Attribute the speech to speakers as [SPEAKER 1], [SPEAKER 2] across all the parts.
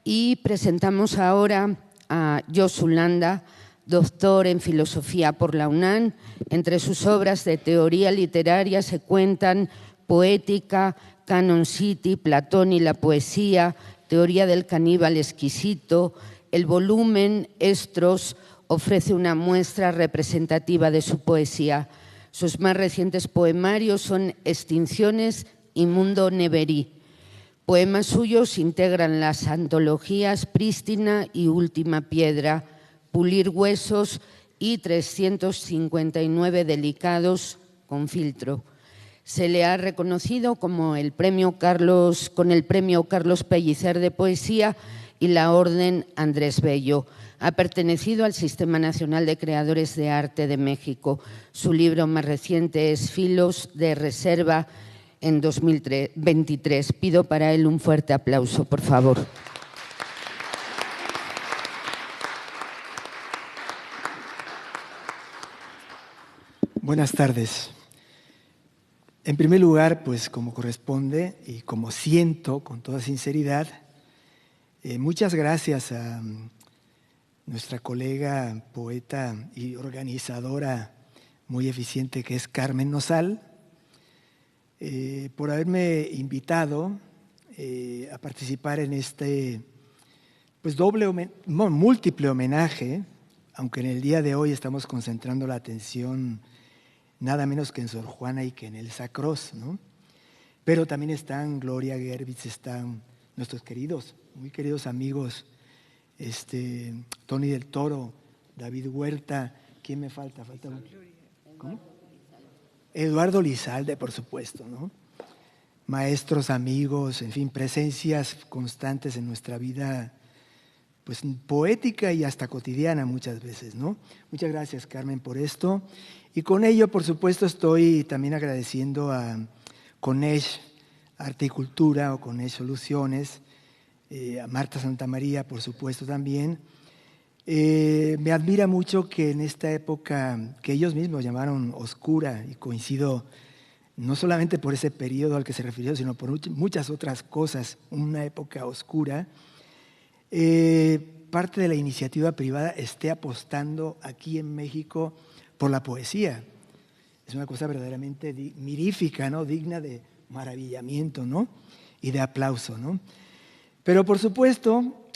[SPEAKER 1] y presentamos ahora a Josu Landa, doctor en Filosofía por la UNAM. Entre sus obras de teoría literaria se cuentan Poética, Canon City, Platón y la poesía, Teoría del caníbal exquisito. El volumen Estros ofrece una muestra representativa de su poesía. Sus más recientes poemarios son Extinciones y Mundo Neverí. Poemas suyos integran las antologías Prístina y Última Piedra, Pulir Huesos y 359 Delicados con filtro. Se le ha reconocido con el premio Carlos Pellicer de Poesía y la Orden Andrés Bello. Ha pertenecido al Sistema Nacional de Creadores de Arte de México. Su libro más reciente es Filos de Reserva, en 2023. Pido para él un fuerte aplauso, por favor.
[SPEAKER 2] Buenas tardes. En primer lugar, pues como corresponde y como siento con toda sinceridad, muchas gracias a nuestra colega, poeta y organizadora muy eficiente que es Carmen Nosal, por haberme invitado a participar en este pues múltiple homenaje, aunque en el día de hoy estamos concentrando la atención nada menos que en Sor Juana y que en Elsa Cross, ¿no? Pero también están Gloria Gervitz, están nuestros queridos, muy queridos amigos, Tony del Toro, David Huerta, ¿quién me falta? ¿Cómo? Eduardo Lizalde, por supuesto, ¿no? Maestros, amigos, en fin, presencias constantes en nuestra vida, pues poética y hasta cotidiana muchas veces, ¿no? Muchas gracias, Carmen, por esto. Y con ello, por supuesto, estoy también agradeciendo a Conesh Arte y Cultura o Conesh Soluciones, a Marta Santamaría, por supuesto, también. Me admira mucho que en esta época que ellos mismos llamaron oscura, y coincido no solamente por ese periodo al que se refirió, sino por muchas otras cosas, una época oscura, parte de la iniciativa privada esté apostando aquí en México por la poesía. Es una cosa verdaderamente mirífica, ¿no? Digna de maravillamiento, ¿no? Y de aplauso, ¿no? Pero por supuesto,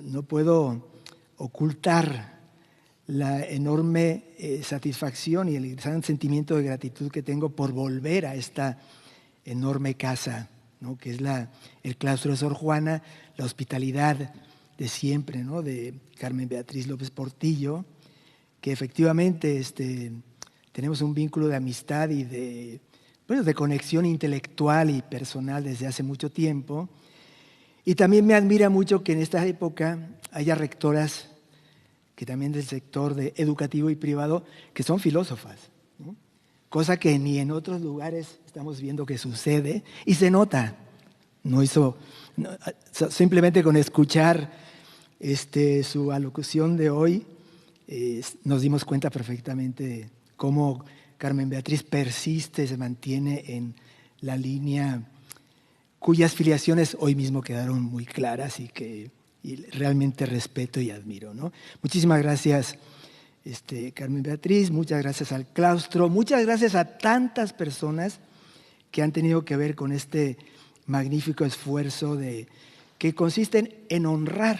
[SPEAKER 2] no puedo ocultar la enorme satisfacción y el gran sentimiento de gratitud que tengo por volver a esta enorme casa, ¿no? Que es el claustro de Sor Juana, la hospitalidad de siempre, ¿no? De Carmen Beatriz López Portillo, que efectivamente tenemos un vínculo de amistad y de conexión intelectual y personal desde hace mucho tiempo. Y también me admira mucho que en esta época haya rectoras que también del sector educativo y privado que son filósofas, ¿no? Cosa que ni en otros lugares estamos viendo que sucede y se nota. Simplemente con escuchar su alocución de hoy, nos dimos cuenta perfectamente de cómo Carmen Beatriz persiste, se mantiene en la línea cuyas filiaciones hoy mismo quedaron muy claras y realmente respeto y admiro, ¿no? Muchísimas gracias, Carmen Beatriz, muchas gracias al claustro, muchas gracias a tantas personas que han tenido que ver con este magnífico esfuerzo que consiste en honrar.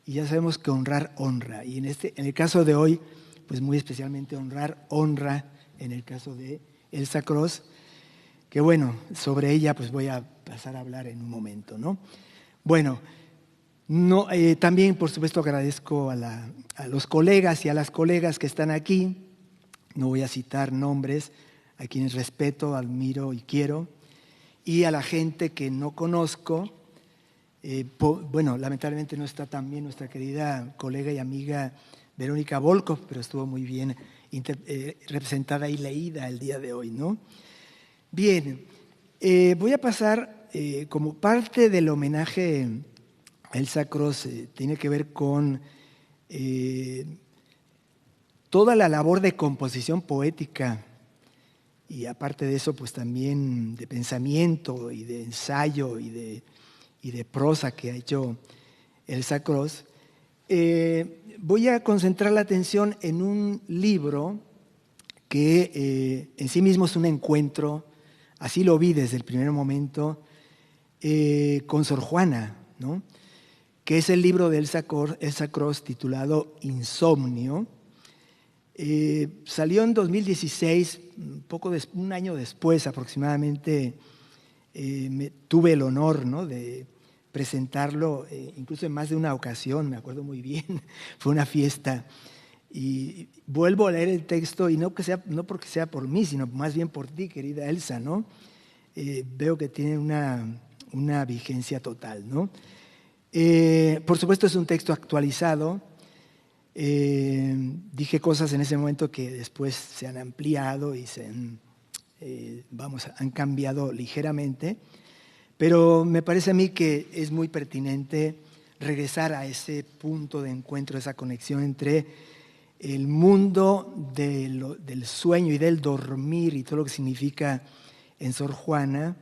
[SPEAKER 2] Y ya sabemos que honrar honra. Y en el caso de hoy, pues muy especialmente honra en el caso de Elsa Cross, que bueno, sobre ella pues voy a pasar a hablar en un momento, ¿no? Bueno, también por supuesto agradezco a los colegas y a las colegas que están aquí. No voy a citar nombres, a quienes respeto, admiro y quiero, y a la gente que no conozco. Lamentablemente no está tan bien nuestra querida colega y amiga Verónica Volkov, pero estuvo muy bien representada y leída el día de hoy, ¿no? Bien, voy a pasar como parte del homenaje a Elsa Cross, tiene que ver con toda la labor de composición poética y aparte de eso, pues también de pensamiento y de ensayo y de y de prosa que ha hecho Elsa Cross, voy a concentrar la atención en un libro que en sí mismo es un encuentro, así lo vi desde el primer momento, con Sor Juana, ¿no? Que es el libro de Elsa Cross titulado Insomnio. Salió en 2016, un año después aproximadamente. Tuve el honor, ¿no?, de presentarlo, incluso en más de una ocasión, me acuerdo muy bien, fue una fiesta. Y vuelvo a leer el texto, y no porque sea por mí, sino más bien por ti, querida Elsa, ¿no? Veo que tiene una vigencia total, ¿no? Por supuesto es un texto actualizado. Dije cosas en ese momento que después se han ampliado y han cambiado ligeramente, pero me parece a mí que es muy pertinente regresar a ese punto de encuentro, esa conexión entre el mundo del sueño y del dormir y todo lo que significa en Sor Juana,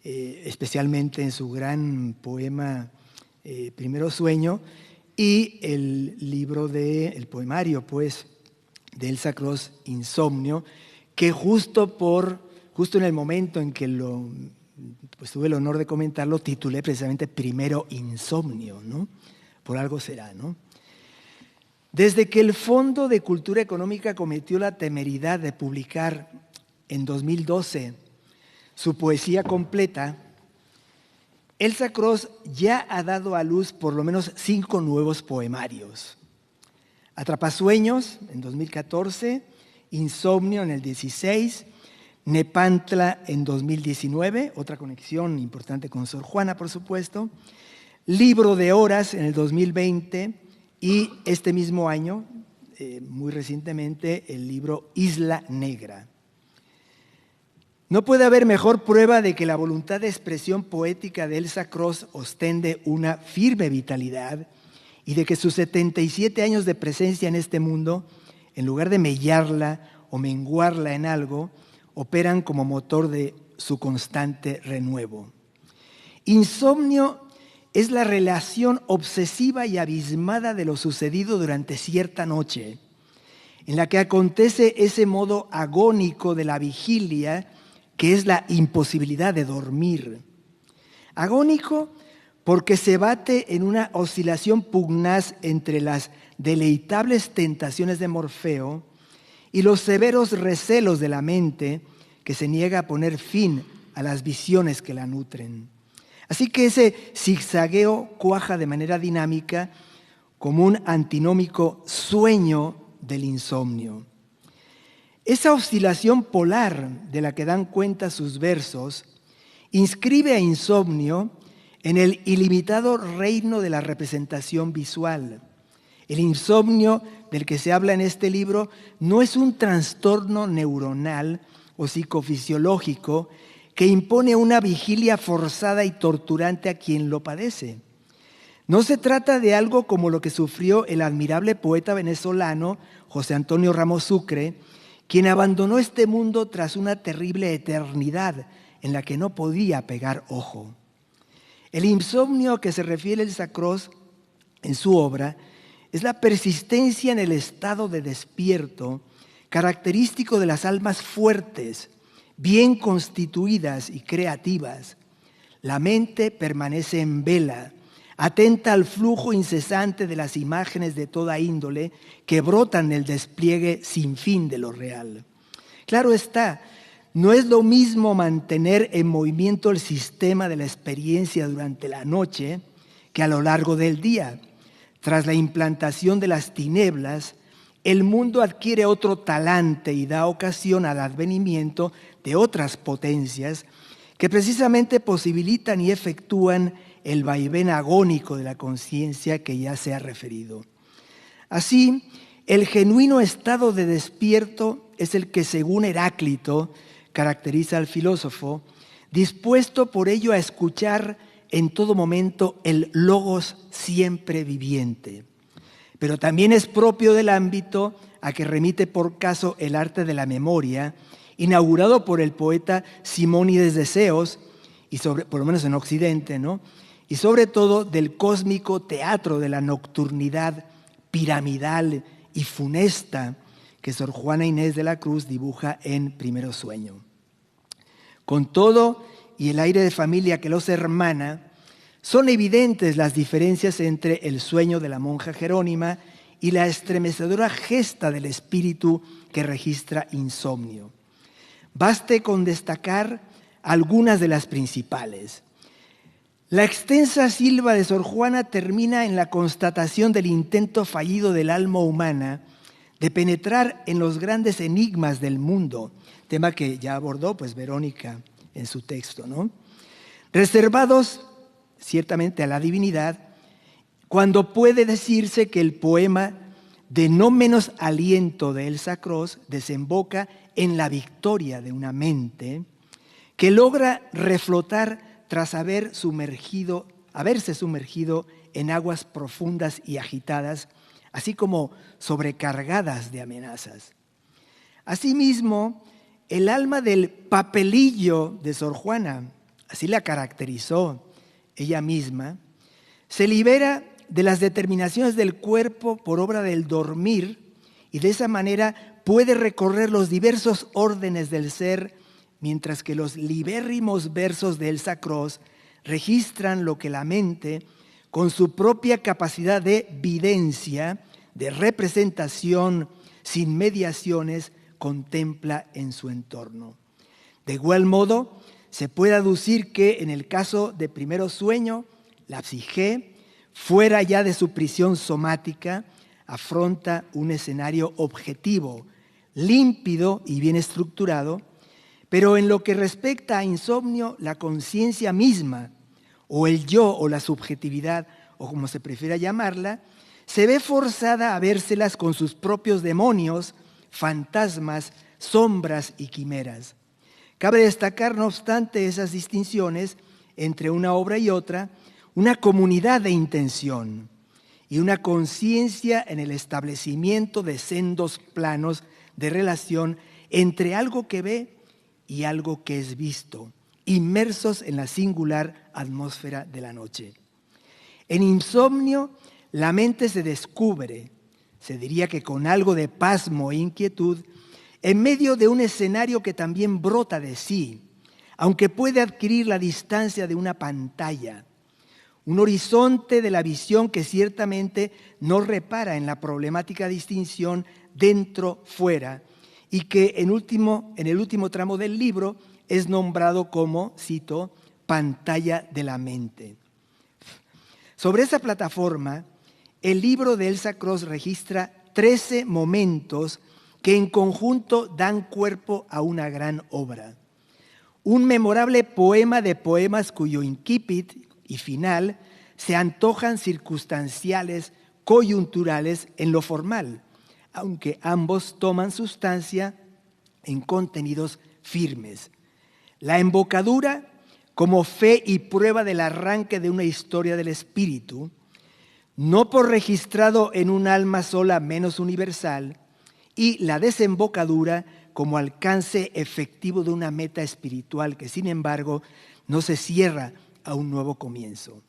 [SPEAKER 2] especialmente en su gran poema Primero Sueño, y el libro el poemario, pues, de Elsa Cross, Insomnio, que justo en el momento en que tuve el honor de comentarlo, titulé precisamente Primero Insomnio, ¿no? Por algo será, ¿no? Desde que el Fondo de Cultura Económica cometió la temeridad de publicar en 2012 su poesía completa, Elsa Cross ya ha dado a luz por lo menos 5 nuevos poemarios. Atrapasueños en 2014, Insomnio en el 16, Nepantla en 2019, otra conexión importante con Sor Juana, por supuesto, Libro de Horas en el 2020 y este mismo año, muy recientemente, el libro Isla Negra. No puede haber mejor prueba de que la voluntad de expresión poética de Elsa Cross ostende una firme vitalidad y de que sus 77 años de presencia en este mundo, en lugar de mellarla o menguarla en algo, operan como motor de su constante renuevo. Insomnio es la relación obsesiva y abismada de lo sucedido durante cierta noche, en la que acontece ese modo agónico de la vigilia que es la imposibilidad de dormir. Agónico porque se bate en una oscilación pugnaz entre las deleitables tentaciones de Morfeo y los severos recelos de la mente que se niega a poner fin a las visiones que la nutren. Así que ese zigzagueo cuaja de manera dinámica como un antinómico sueño del insomnio. Esa oscilación polar de la que dan cuenta sus versos inscribe a Insomnio en el ilimitado reino de la representación visual. El insomnio del que se habla en este libro no es un trastorno neuronal o psicofisiológico que impone una vigilia forzada y torturante a quien lo padece. No se trata de algo como lo que sufrió el admirable poeta venezolano José Antonio Ramos Sucre, quien abandonó este mundo tras una terrible eternidad en la que no podía pegar ojo. El insomnio que se refiere Elsa Cross en su obra es la persistencia en el estado de despierto, característico de las almas fuertes, bien constituidas y creativas. La mente permanece en vela, atenta al flujo incesante de las imágenes de toda índole que brotan del despliegue sin fin de lo real. Claro está, no es lo mismo mantener en movimiento el sistema de la experiencia durante la noche que a lo largo del día. Tras la implantación de las tinieblas, el mundo adquiere otro talante y da ocasión al advenimiento de otras potencias que precisamente posibilitan y efectúan el vaivén agónico de la conciencia que ya se ha referido. Así, el genuino estado de despierto es el que, según Heráclito, caracteriza al filósofo, dispuesto por ello a escuchar en todo momento el logos siempre viviente. Pero también es propio del ámbito a que remite por caso el arte de la memoria, inaugurado por el poeta Simónides de Ceos, y por lo menos en Occidente, ¿no? y sobre todo del cósmico teatro de la nocturnidad piramidal y funesta que Sor Juana Inés de la Cruz dibuja en Primero Sueño. Con todo y el aire de familia que los hermana, son evidentes las diferencias entre el sueño de la monja Jerónima y la estremecedora gesta del espíritu que registra Insomnio. Baste con destacar algunas de las principales. La extensa silva de Sor Juana termina en la constatación del intento fallido del alma humana de penetrar en los grandes enigmas del mundo, tema que ya abordó Verónica en su texto, ¿no? Reservados ciertamente a la divinidad, cuando puede decirse que el poema de no menos aliento de Elsa Cross desemboca en la victoria de una mente que logra reflotar tras haberse sumergido en aguas profundas y agitadas, así como sobrecargadas de amenazas. Asimismo, el alma del papelillo de Sor Juana, así la caracterizó ella misma, se libera de las determinaciones del cuerpo por obra del dormir y de esa manera puede recorrer los diversos órdenes del ser, mientras que los libérrimos versos de Elsa Cross registran lo que la mente, con su propia capacidad de videncia, de representación sin mediaciones, contempla en su entorno. De igual modo, se puede aducir que en el caso de Primero Sueño, la psique, fuera ya de su prisión somática, afronta un escenario objetivo, límpido y bien estructurado, pero en lo que respecta a Insomnio, la conciencia misma, o el yo o la subjetividad, o como se prefiera llamarla, se ve forzada a vérselas con sus propios demonios, fantasmas, sombras y quimeras. Cabe destacar, no obstante esas distinciones entre una obra y otra, una comunidad de intención y una conciencia en el establecimiento de sendos planos de relación entre algo que ve y algo que es visto, inmersos en la singular atmósfera de la noche. En Insomnio, la mente se descubre, se diría que con algo de pasmo e inquietud, en medio de un escenario que también brota de sí, aunque puede adquirir la distancia de una pantalla, un horizonte de la visión que ciertamente no repara en la problemática distinción dentro-fuera y que en el último tramo del libro es nombrado como, cito, pantalla de la mente. Sobre esa plataforma, el libro de Elsa Cross registra 13 momentos que en conjunto dan cuerpo a una gran obra. Un memorable poema de poemas cuyo incipit y final se antojan circunstanciales, coyunturales en lo formal, aunque ambos toman sustancia en contenidos firmes. La embocadura como fe y prueba del arranque de una historia del espíritu, no por registrado en un alma sola menos universal, y la desembocadura como alcance efectivo de una meta espiritual que, sin embargo, no se cierra a un nuevo comienzo.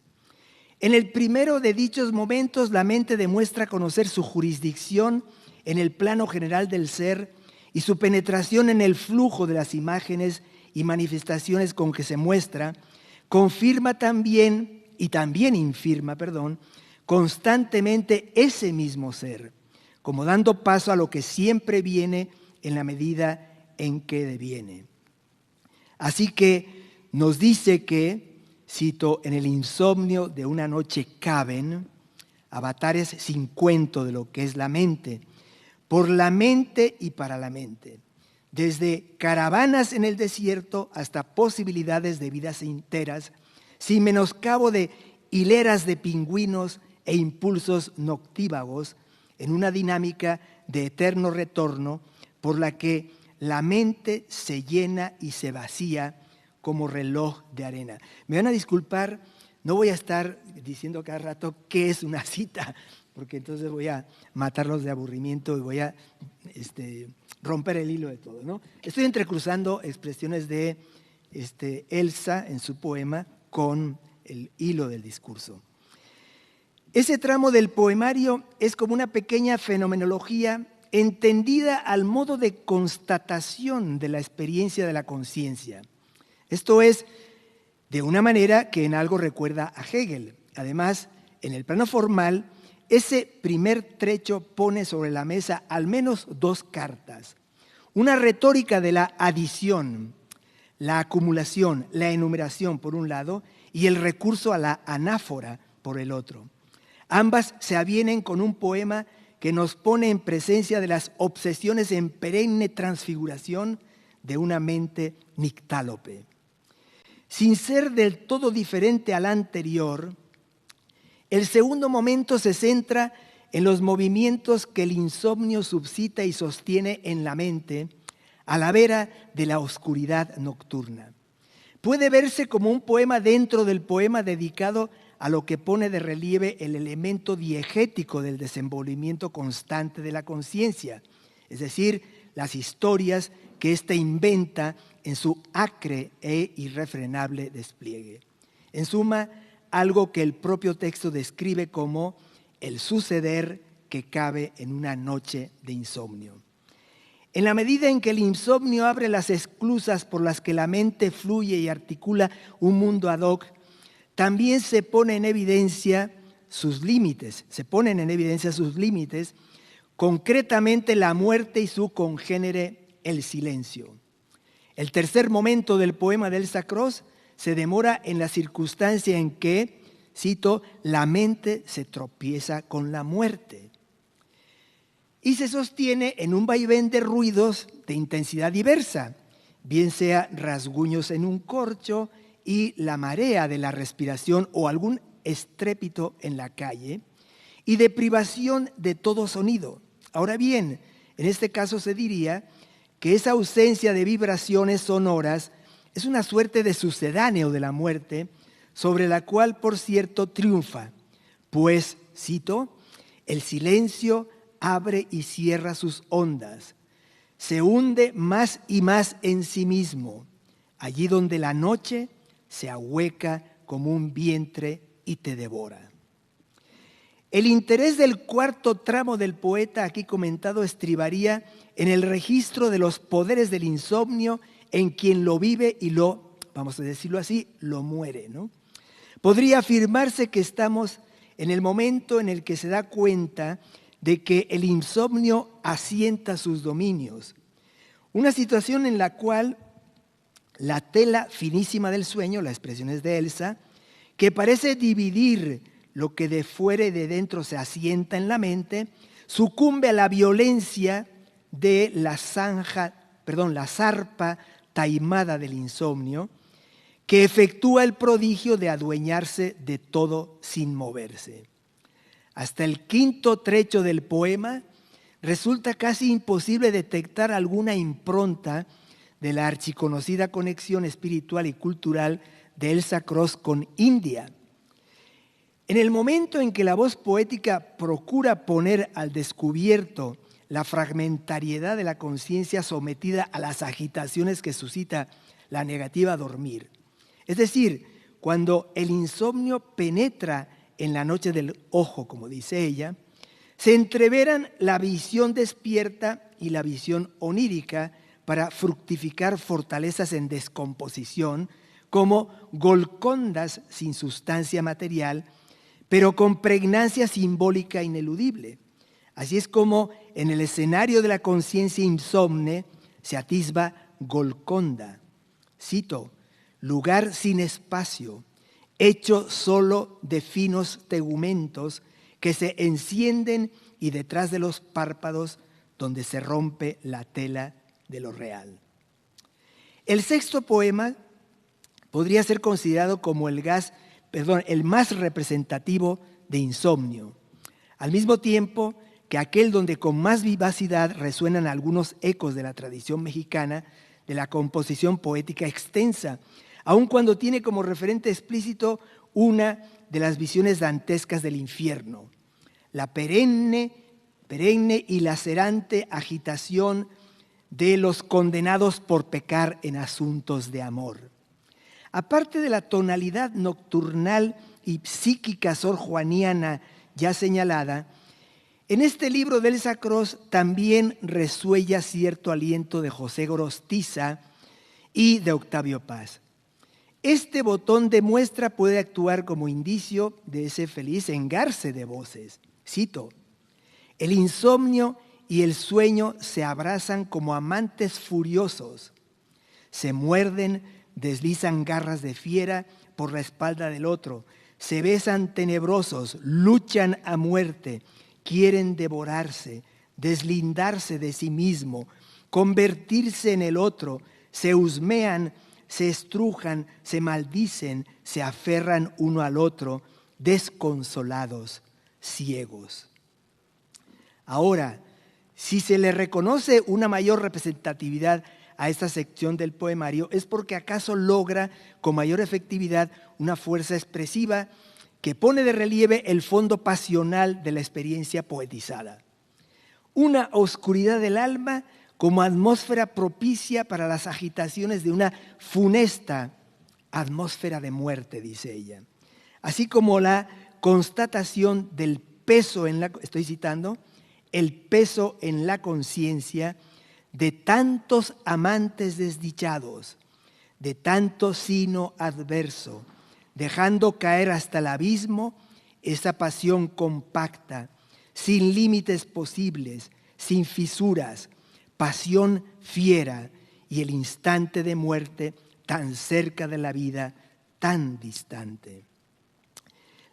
[SPEAKER 2] En el primero de dichos momentos, la mente demuestra conocer su jurisdicción en el plano general del ser y su penetración en el flujo de las imágenes y manifestaciones con que se muestra, confirma también, y también infirma, constantemente ese mismo ser, como dando paso a lo que siempre viene en la medida en que deviene. Así que nos dice que, cito, en el insomnio de una noche caben avatares sin cuento de lo que es la mente, por la mente y para la mente, desde caravanas en el desierto hasta posibilidades de vidas enteras, sin menoscabo de hileras de pingüinos e impulsos noctívagos, en una dinámica de eterno retorno por la que la mente se llena y se vacía como reloj de arena. Me van a disculpar, no voy a estar diciendo cada rato qué es una cita, porque entonces voy a matarlos de aburrimiento y voy a romper el hilo de todo, ¿no? Estoy entrecruzando expresiones de Elsa en su poema con el hilo del discurso. Ese tramo del poemario es como una pequeña fenomenología entendida al modo de constatación de la experiencia de la conciencia. Esto es, de una manera que en algo recuerda a Hegel. Además, en el plano formal, ese primer trecho pone sobre la mesa al menos dos cartas. Una retórica de la adición, la acumulación, la enumeración por un lado y el recurso a la anáfora por el otro. Ambas se avienen con un poema que nos pone en presencia de las obsesiones en perenne transfiguración de una mente nictálope. Sin ser del todo diferente al anterior, el segundo momento se centra en los movimientos que el insomnio suscita y sostiene en la mente a la vera de la oscuridad nocturna. Puede verse como un poema dentro del poema dedicado a lo que pone de relieve el elemento diegético del desenvolvimiento constante de la conciencia, es decir, las historias que ésta inventa en su acre e irrefrenable despliegue. En suma, algo que el propio texto describe como el suceder que cabe en una noche de insomnio. En la medida en que el insomnio abre las esclusas por las que la mente fluye y articula un mundo ad hoc, también se ponen en evidencia sus límites, concretamente la muerte y su congénere, el silencio. El tercer momento del poema de Elsa Cross se demora en la circunstancia en que, cito, la mente se tropieza con la muerte. Y se sostiene en un vaivén de ruidos de intensidad diversa, bien sea rasguños en un corcho y la marea de la respiración o algún estrépito en la calle, y de privación de todo sonido. Ahora bien, en este caso se diría que esa ausencia de vibraciones sonoras es una suerte de sucedáneo de la muerte, sobre la cual, por cierto, triunfa, pues, cito, el silencio abre y cierra sus ondas, se hunde más y más en sí mismo, allí donde la noche se ahueca como un vientre y te devora. El interés del cuarto tramo del poeta aquí comentado estribaría en el registro de los poderes del insomnio en quien lo vive y lo, vamos a decirlo así, lo muere, ¿no? Podría afirmarse que estamos en el momento en el que se da cuenta de que el insomnio asienta sus dominios. Una situación en la cual la tela finísima del sueño, la expresión es de Elsa, que parece dividir lo que de fuera y de dentro se asienta en la mente, sucumbe a la violencia de la zarpa taimada del insomnio, que efectúa el prodigio de adueñarse de todo sin moverse. Hasta el quinto trecho del poema resulta casi imposible detectar alguna impronta de la archiconocida conexión espiritual y cultural de Elsa Cross con India. En el momento en que la voz poética procura poner al descubierto la fragmentariedad de la conciencia sometida a las agitaciones que suscita la negativa a dormir, es decir, cuando el insomnio penetra en la noche del ojo, como dice ella, se entreveran la visión despierta y la visión onírica para fructificar fortalezas en descomposición, como golcondas sin sustancia material, pero con pregnancia simbólica ineludible. Así es como en el escenario de la conciencia insomne se atisba Golconda. Cito, lugar sin espacio, hecho solo de finos tegumentos que se encienden y detrás de los párpados donde se rompe la tela de lo real. El sexto poema podría ser considerado como el más representativo de insomnio, al mismo tiempo que aquel donde con más vivacidad resuenan algunos ecos de la tradición mexicana de la composición poética extensa, aun cuando tiene como referente explícito una de las visiones dantescas del infierno, la perenne y lacerante agitación de los condenados por pecar en asuntos de amor. Aparte de la tonalidad nocturnal y psíquica sorjuaniana ya señalada, en este libro de Elsa Cross también resuella cierto aliento de José Gorostiza y de Octavio Paz. Este botón de muestra puede actuar como indicio de ese feliz engarce de voces. Cito: el insomnio y el sueño se abrazan como amantes furiosos, se muerden, deslizan garras de fiera por la espalda del otro, se besan tenebrosos, luchan a muerte, quieren devorarse, deslindarse de sí mismo, convertirse en el otro, se husmean, se estrujan, se maldicen, se aferran uno al otro, desconsolados, ciegos. Ahora, si se le reconoce una mayor representatividad a esta sección del poemario, es porque acaso logra con mayor efectividad una fuerza expresiva que pone de relieve el fondo pasional de la experiencia poetizada. Una oscuridad del alma como atmósfera propicia para las agitaciones de una funesta atmósfera de muerte, dice ella. Así como la constatación del peso en la, estoy citando, el peso en la conciencia de tantos amantes desdichados, de tanto sino adverso, dejando caer hasta el abismo esa pasión compacta, sin límites posibles, sin fisuras, pasión fiera y el instante de muerte tan cerca de la vida, tan distante.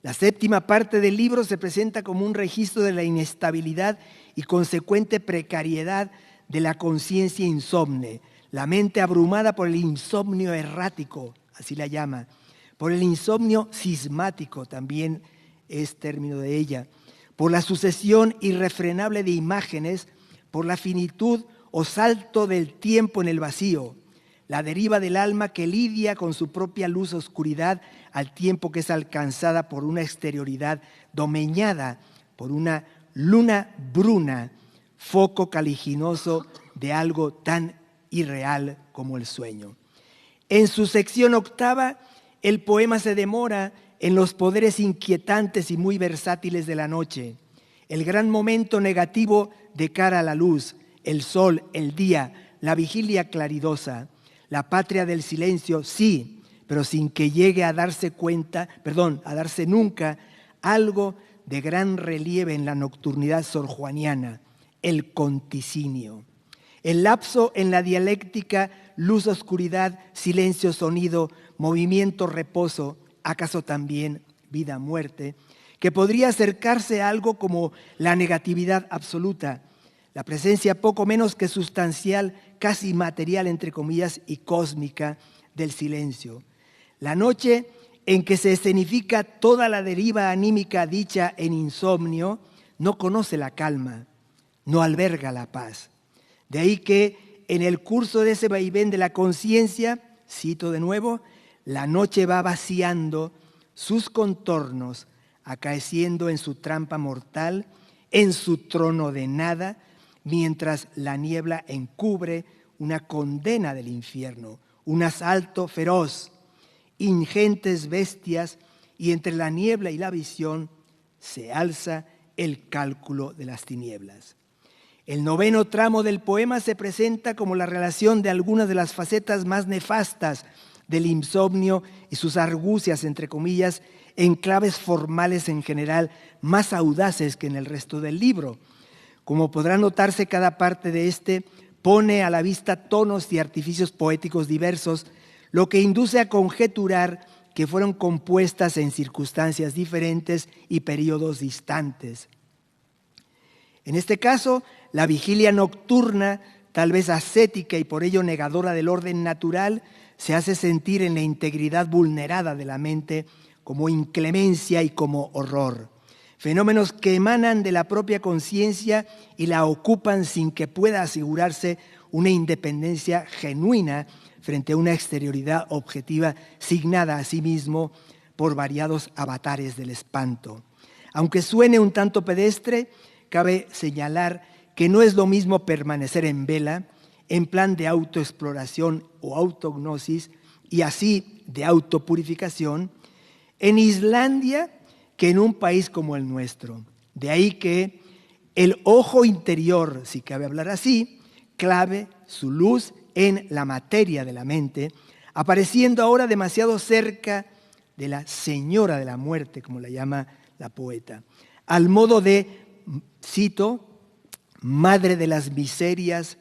[SPEAKER 2] La séptima parte del libro se presenta como un registro de la inestabilidad y consecuente precariedad de la conciencia insomne, la mente abrumada por el insomnio errático, así la llama, por el insomnio cismático, también es término de ella, por la sucesión irrefrenable de imágenes, por la finitud o salto del tiempo en el vacío, la deriva del alma que lidia con su propia luz oscuridad al tiempo que es alcanzada por una exterioridad domeñada por una luna bruna, foco caliginoso de algo tan irreal como el sueño. En su sección octava, el poema se demora en los poderes inquietantes y muy versátiles de la noche, el gran momento negativo de cara a la luz, el sol, el día, la vigilia claridosa, la patria del silencio, sí, pero sin que llegue a darse nunca algo de gran relieve en la nocturnidad sorjuaniana, el conticinio. El lapso en la dialéctica, luz, oscuridad, silencio, sonido, movimiento, reposo, acaso también vida, muerte, que podría acercarse a algo como la negatividad absoluta, la presencia poco menos que sustancial, casi material, entre comillas, y cósmica del silencio. La noche en que se escenifica toda la deriva anímica dicha en insomnio, no conoce la calma, no alberga la paz. De ahí que en el curso de ese vaivén de la conciencia, cito de nuevo, la noche va vaciando sus contornos, acaeciendo en su trampa mortal, en su trono de nada, mientras la niebla encubre una condena del infierno, un asalto feroz, ingentes bestias, y entre la niebla y la visión se alza el cálculo de las tinieblas. El noveno tramo del poema se presenta como la relación de algunas de las facetas más nefastas del insomnio y sus argucias, entre comillas, en claves formales en general más audaces que en el resto del libro. Como podrá notarse, cada parte de este pone a la vista tonos y artificios poéticos diversos, lo que induce a conjeturar que fueron compuestas en circunstancias diferentes y periodos distantes. En este caso, la vigilia nocturna, tal vez ascética y por ello negadora del orden natural, se hace sentir en la integridad vulnerada de la mente como inclemencia y como horror. Fenómenos que emanan de la propia conciencia y la ocupan sin que pueda asegurarse una independencia genuina frente a una exterioridad objetiva signada a sí mismo por variados avatares del espanto. Aunque suene un tanto pedestre, cabe señalar que no es lo mismo permanecer en vela, en plan de autoexploración o autognosis, y así de autopurificación en Islandia que en un país como el nuestro. De ahí que el ojo interior, si cabe hablar así, clave su luz en la materia de la mente, apareciendo ahora demasiado cerca de la señora de la muerte, como la llama la poeta, al modo de, cito, madre de las miserias,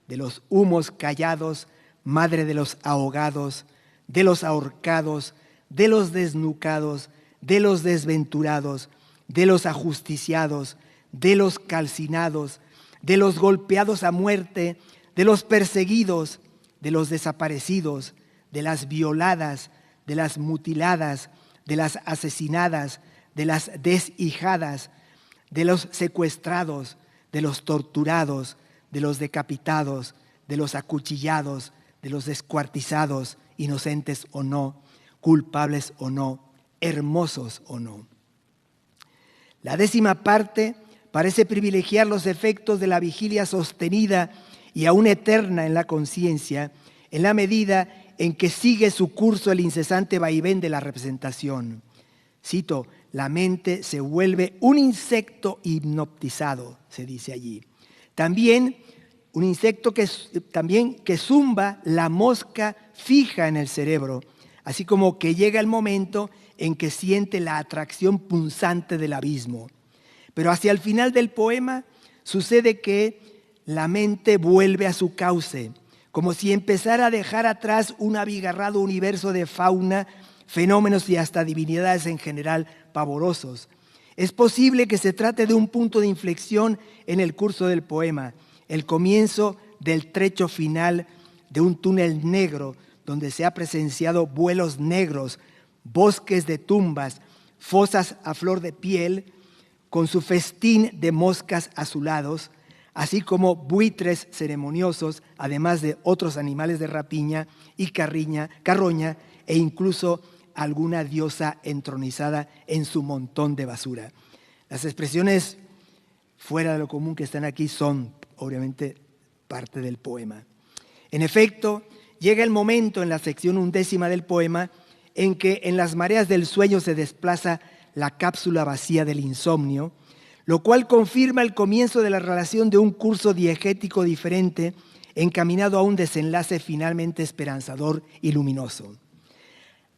[SPEAKER 2] de los humos callados, madre de los ahogados, de los ahorcados, de los desnucados, de los desventurados, de los ajusticiados, de los calcinados, de los golpeados a muerte, de los perseguidos, de los desaparecidos, de las violadas, de las mutiladas, de las asesinadas, de las deshijadas, de los secuestrados, de los torturados, de los decapitados, de los acuchillados, de los descuartizados, inocentes o no, culpables o no, hermosos o no. La 10ª parte parece privilegiar los efectos de la vigilia sostenida y aún eterna en la conciencia, en la medida en que sigue su curso el incesante vaivén de la representación. Cito, la mente se vuelve un insecto hipnotizado, se dice allí. También un insecto que zumba la mosca fija en el cerebro, así como que llega el momento en que siente la atracción punzante del abismo. Pero hacia el final del poema sucede que la mente vuelve a su cauce, como si empezara a dejar atrás un abigarrado universo de fauna, fenómenos y hasta divinidades en general pavorosos. Es posible que se trate de un punto de inflexión en el curso del poema, el comienzo del trecho final de un túnel negro donde se ha presenciado vuelos negros, bosques de tumbas, fosas a flor de piel, con su festín de moscas azulados, así como buitres ceremoniosos, además de otros animales de rapiña y carroña, e incluso alguna diosa entronizada en su montón de basura. Las expresiones fuera de lo común que están aquí son, obviamente, parte del poema. En efecto, llega el momento en la sección 11ª del poema en que en las mareas del sueño se desplaza la cápsula vacía del insomnio, lo cual confirma el comienzo de la relación de un curso diegético diferente encaminado a un desenlace finalmente esperanzador y luminoso.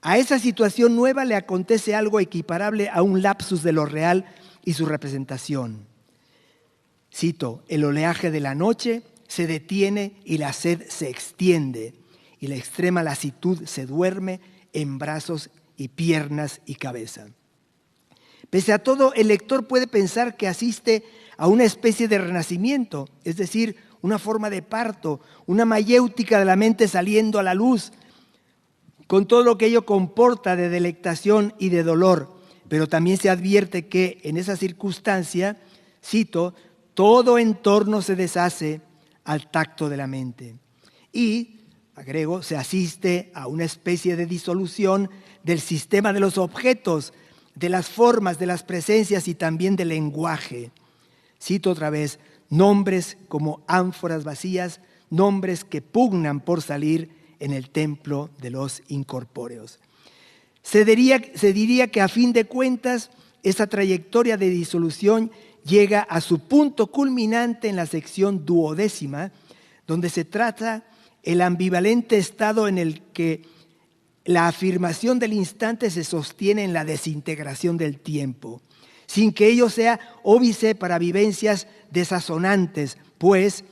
[SPEAKER 2] A esa situación nueva le acontece algo equiparable a un lapsus de lo real y su representación. Cito, el oleaje de la noche se detiene y la sed se extiende, y la extrema lasitud se duerme en brazos y piernas y cabeza. Pese a todo, el lector puede pensar que asiste a una especie de renacimiento, es decir, una forma de parto, una mayéutica de la mente saliendo a la luz, con todo lo que ello comporta de delectación y de dolor. Pero también se advierte que en esa circunstancia, cito, todo entorno se deshace al tacto de la mente. Y, agrego, se asiste a una especie de disolución del sistema de los objetos, de las formas, de las presencias y también del lenguaje. Cito otra vez, nombres como ánforas vacías, nombres que pugnan por salir en el templo de los incorpóreos. Se diría que a fin de cuentas, esa trayectoria de disolución llega a su punto culminante en la sección 12ª, donde se trata el ambivalente estado en el que la afirmación del instante se sostiene en la desintegración del tiempo, sin que ello sea óbice para vivencias desazonantes, pues,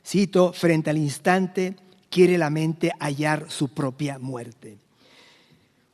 [SPEAKER 2] cito, frente al instante quiere la mente hallar su propia muerte.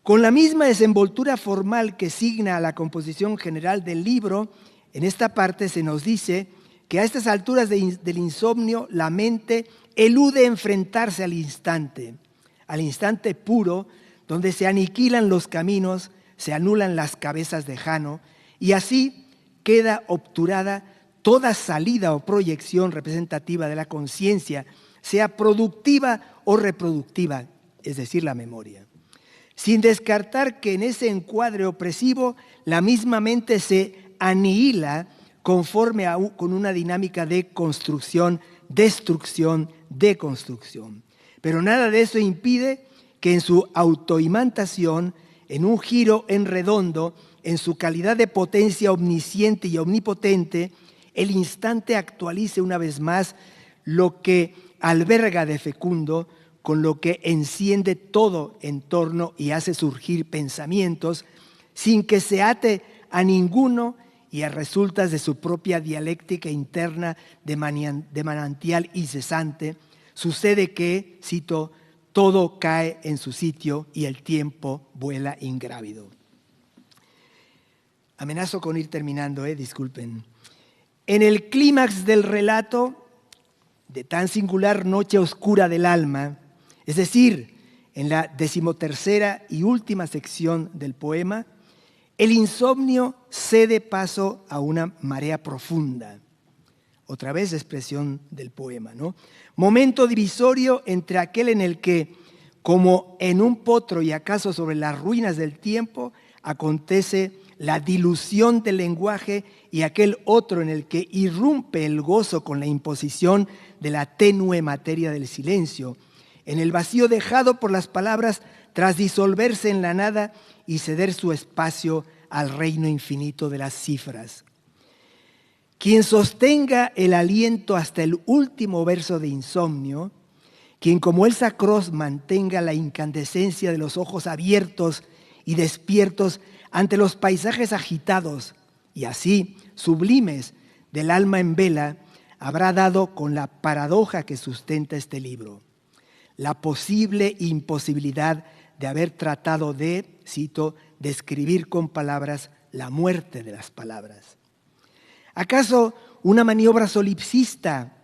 [SPEAKER 2] Con la misma desenvoltura formal que signa a la composición general del libro, en esta parte se nos dice que a estas alturas del insomnio la mente elude enfrentarse al instante puro, donde se aniquilan los caminos, se anulan las cabezas de Jano, y así queda obturada toda salida o proyección representativa de la conciencia, sea productiva o reproductiva, es decir, la memoria. Sin descartar que en ese encuadre opresivo la misma mente se anihila conforme con una dinámica de construcción, destrucción, deconstrucción. Pero nada de eso impide que en su autoimantación, en un giro en redondo, en su calidad de potencia omnisciente y omnipotente, el instante actualice una vez más lo que alberga de fecundo, con lo que enciende todo en torno y hace surgir pensamientos, sin que se ate a ninguno y a resultas de su propia dialéctica interna de manantial incesante. Sucede que, cito, todo cae en su sitio y el tiempo vuela ingrávido. Amenazo con ir terminando, disculpen. En el clímax del relato de tan singular noche oscura del alma, es decir, en la 13ª y última sección del poema, el insomnio cede paso a una marea profunda. Otra vez expresión del poema, ¿no? Momento divisorio entre aquel en el que, como en un potro y acaso sobre las ruinas del tiempo, acontece la dilución del lenguaje, y aquel otro en el que irrumpe el gozo con la imposición de la tenue materia del silencio, en el vacío dejado por las palabras tras disolverse en la nada y ceder su espacio al reino infinito de las cifras. Quien sostenga el aliento hasta el último verso de insomnio, quien como Elsa Cross mantenga la incandescencia de los ojos abiertos y despiertos ante los paisajes agitados y así sublimes del alma en vela, habrá dado con la paradoja que sustenta este libro, la posible imposibilidad de haber tratado de, cito, describir con palabras la muerte de las palabras. ¿Acaso una maniobra solipsista,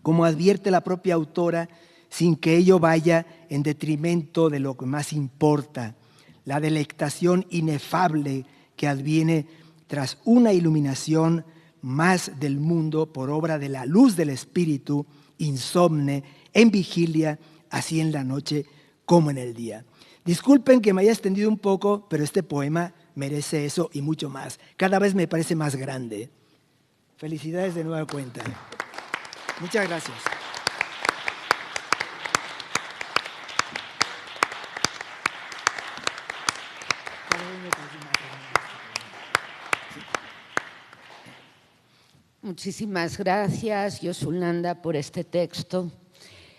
[SPEAKER 2] como advierte la propia autora, sin que ello vaya en detrimento de lo que más importa, la delectación inefable que adviene tras una iluminación más del mundo por obra de la luz del espíritu, insomne, en vigilia, así en la noche como en el día? Disculpen que me haya extendido un poco, pero este poema merece eso y mucho más. Cada vez me parece más grande. Felicidades de nueva cuenta. Muchas gracias.
[SPEAKER 1] Muchísimas gracias, Yosulanda, por este texto.